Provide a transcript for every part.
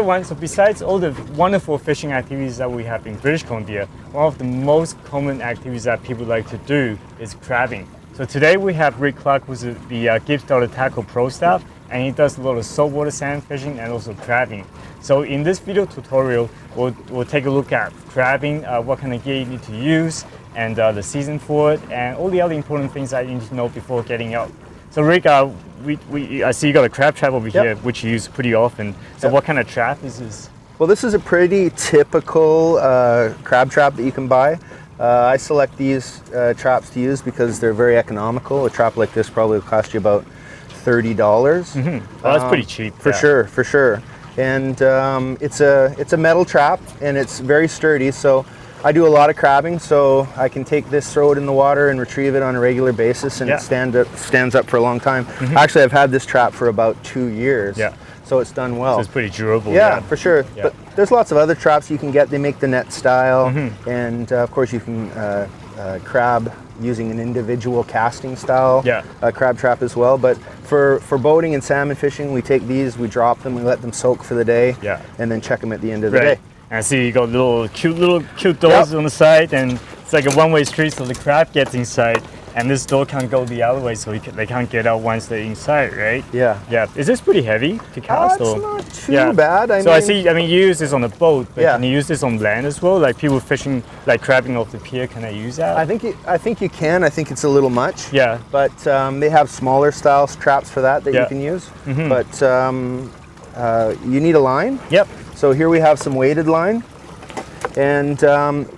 one, so besides all the wonderful fishing activities that we have in British Columbia, one of the most common activities that people like to do is crabbing. So today we have Rick Clark, who's the Gibbs Daughter Tackle Pro staff, and he does a lot of saltwater salmon fishing and also crabbing. So in this video tutorial, we'll take a look at crabbing, what kind of gear you need to use, and the season for it, and all the other important things that you need to know before getting out. So Rick, I see you got a crab trap over here, which you use pretty often. So what kind of trap is this? Well, this is a pretty typical crab trap that you can buy. I select these traps to use because they're very economical. A trap like this probably will cost you about $30. Mm-hmm. Well, that's pretty cheap. For sure. And it's a metal trap, and it's very sturdy. So I do a lot of crabbing, so I can take this, throw it in the water, and retrieve it on a regular basis, and it stands up for a long time. Mm-hmm. Actually, I've had this trap for about 2 years. Yeah. So it's done well. So it's pretty durable. Yeah, for sure. Yeah. But there's lots of other traps you can get. They make the net style, and of course you can crab using an individual casting style crab trap as well. But for boating and salmon fishing, we take these, we drop them, we let them soak for the day, and then check them at the end of the day. And I see you got cute doors on the side, and it's like a one-way street, so the crab gets inside, and this door can't go the other way, so they can't get out once they're inside, right? Yeah. Is this pretty heavy to cast? It's not too bad. I mean, you use this on a boat, but can you use this on land as well? Like people fishing, like crabbing off the pier, can I use that? I think you can. I think it's a little much. Yeah. But they have smaller style traps for that you can use. Mm-hmm. But you need a line. Yep. So here we have some weighted line, and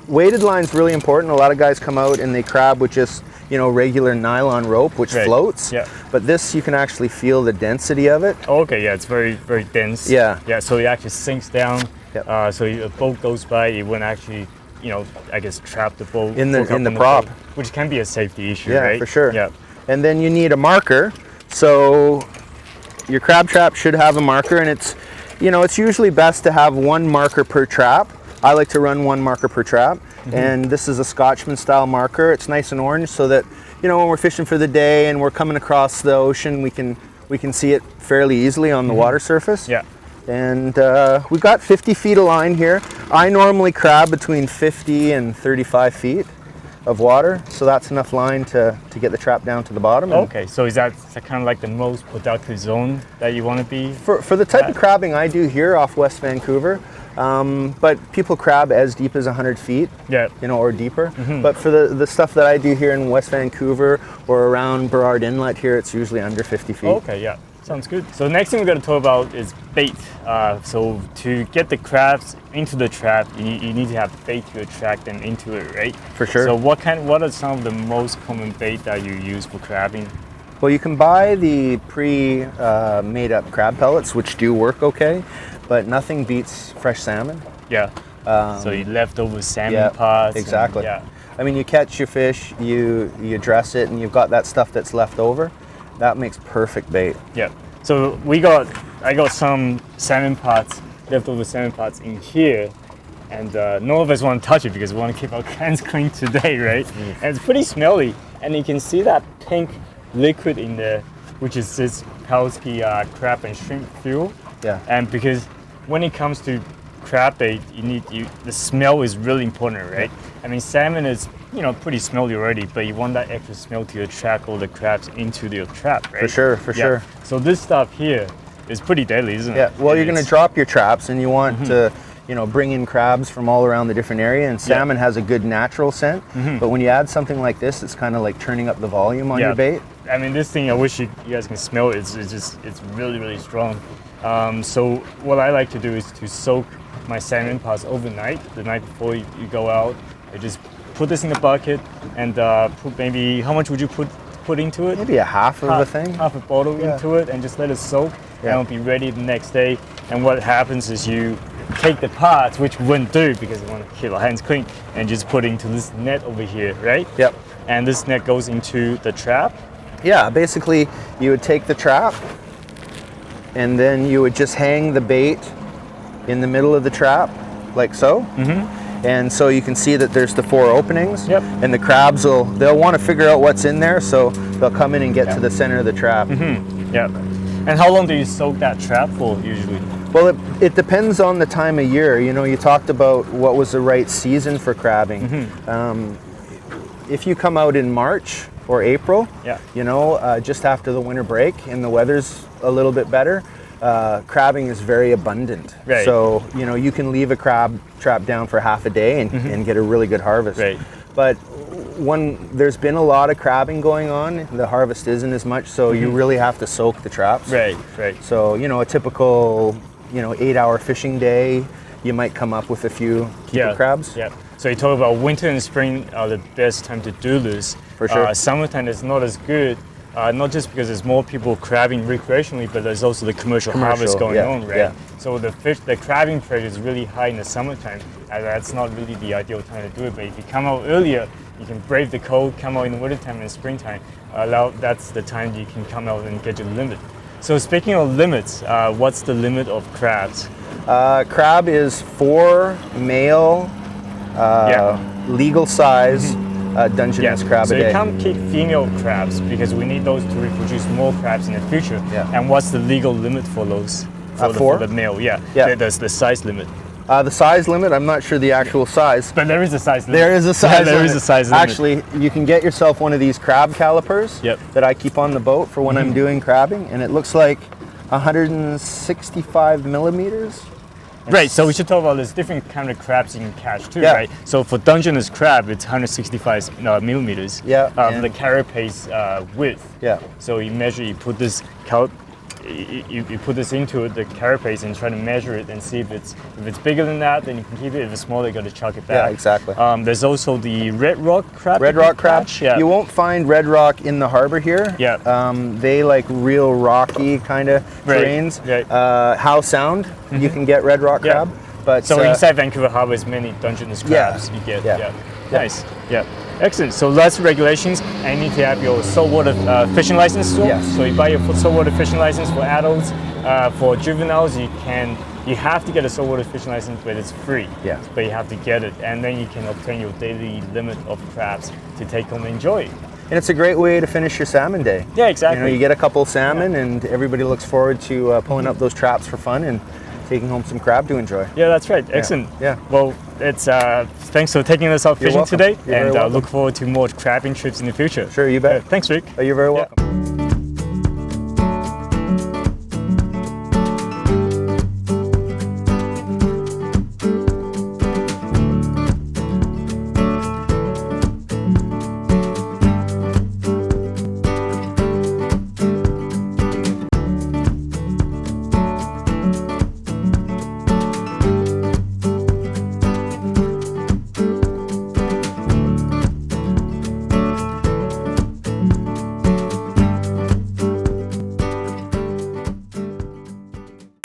weighted line is really important. A lot of guys come out and they crab with just regular nylon rope, which floats. Yeah. But this, you can actually feel the density of it. Oh, okay, yeah, it's very, very dense. Yeah. Yeah, so it actually sinks down. Yep. So if a boat goes by, it wouldn't actually, I guess trap the boat in the prop, boat, which can be a safety issue, right? Yeah, for sure. Yeah. And then you need a marker. So your crab trap should have a marker, and it's usually best to have one marker per trap. I like to run one marker per trap. Mm-hmm. And this is a Scotchman style marker. It's nice and orange, so that when we're fishing for the day and we're coming across the ocean, we can see it fairly easily on the water surface. Yeah. And we've got 50 feet of line here. I normally crab between 50 and 35 feet of water, so that's enough line to get the trap down to the bottom. Okay, so is that kind of like the most productive zone that you want to be? For the type of crabbing I do here off West Vancouver, but people crab as deep as 100 feet, or deeper. Mm-hmm. But for the stuff that I do here in West Vancouver or around Burrard Inlet here, it's usually under 50 feet. Okay, yeah. Sounds good. So the next thing we're going to talk about is bait. So to get the crabs into the trap, you need to have bait to attract them into it, right? For sure. So what are some of the most common bait that you use for crabbing? Well, you can buy the made up crab pellets, which do work okay, but nothing beats fresh salmon. Yeah. So you leftover salmon pots. Exactly. I mean, you catch your fish, you dress it, and you've got that stuff that's left over. That makes perfect bait. Yeah. So I got some salmon pots, leftover salmon pots in here, and none of us want to touch it because we want to keep our hands clean today, right? Mm. And it's pretty smelly, and you can see that pink liquid in there, which is this Pautzke crab and shrimp fuel. Yeah. And because when it comes to crab bait, the smell is really important, right? I mean, salmon is pretty smelly already, but you want that extra smell to attract all the crabs into your trap, right? For sure. So this stuff here is pretty deadly, isn't it? Yeah. Well, you're going to drop your traps, and you want to bring in crabs from all around the different area, and salmon has a good natural scent. Mm-hmm. But when you add something like this, it's kind of like turning up the volume on your bait. I mean, this thing, I wish you guys can smell it. It's really, really strong. So what I like to do is to soak my salmon pots overnight. The night before you go out, I just put this in the bucket and put maybe, how much would you put into it? Maybe half a bottle into it, and just let it soak. And it'll be ready the next day. And what happens is you take the pots, which we wouldn't do because we want to keep our hands clean, and just put into this net over here, right? Yep. And this net goes into the trap. Yeah, basically you would take the trap and then you would just hang the bait in the middle of the trap, like so. Mm-hmm. And so you can see that there's the 4 openings. Yep. And the crabs they'll want to figure out what's in there, so they'll come in and get to the center of the trap. Mm-hmm. Yeah. And how long do you soak that trap for usually? Well, it depends on the time of year. You know, you talked about what was the right season for crabbing. If you come out in March or April, you know, just after the winter break and the weather's a little bit better, crabbing is very abundant. Right. So, you know, you can leave a crab trap down for half a day and get a really good harvest. Right. But when there's been a lot of crabbing going on, the harvest isn't as much, so you really have to soak the traps. Right, right. So, you know, a typical, you know, 8-hour fishing day, you might come up with a few keeper crabs. Yeah. So you talk about winter and spring are the best time to do this. For sure. Summertime is not as good, not just because there's more people crabbing recreationally, but there's also the commercial harvest going on, right? Yeah. So the crabbing pressure is really high in the summertime, and that's not really the ideal time to do it. But if you come out earlier, you can brave the cold, come out in the wintertime and springtime. That's the time you can come out and get your limit. So speaking of limits, what's the limit of crabs? Crab is 4 male, legal size Dungeness crab so a day. you can't keep female crabs because we need those to reproduce more crabs in the future. Yeah. And what's the legal limit for those? For the male, There's the size limit. The size limit, I'm not sure the actual size. But there is a size limit. There is a size limit. There is a size limit. Actually, you can get yourself one of these crab calipers that I keep on the boat for when I'm doing crabbing, and it looks like 165 millimeters. Right, so we should talk about this different kind of crabs you can catch too, right? So for Dungeness crab, it's 165 millimeters. The carapace width. So you put this you put this into the carapace and try to measure it and see if it's bigger than that, then you can keep it. If it's smaller, you got to chuck it back. Yeah, exactly. There's also the red rock crab. Red rock crab. You won't find red rock in the harbor here. They like real rocky kind of terrains. Howe Sound, you can get red rock crab. But so inside Vancouver Harbor is many Dungeness crabs you get. Nice. Excellent. So lots of regulations, and you need to have your saltwater fishing license. So you buy your saltwater fishing license for adults. For juveniles, you have to get a saltwater fishing license, but it's free. But you have to get it, and then you can obtain your daily limit of crabs to take home and enjoy. And it's a great way to finish your salmon day. Yeah, exactly. You know, you get a couple salmon, and everybody looks forward to pulling up those traps for fun and taking home some crab to enjoy. Yeah, that's right. Excellent. Well, it's thanks for taking us out fishing today, and look forward to more crabbing trips in the future. Sure, you bet. Thanks, Rick. You're very welcome.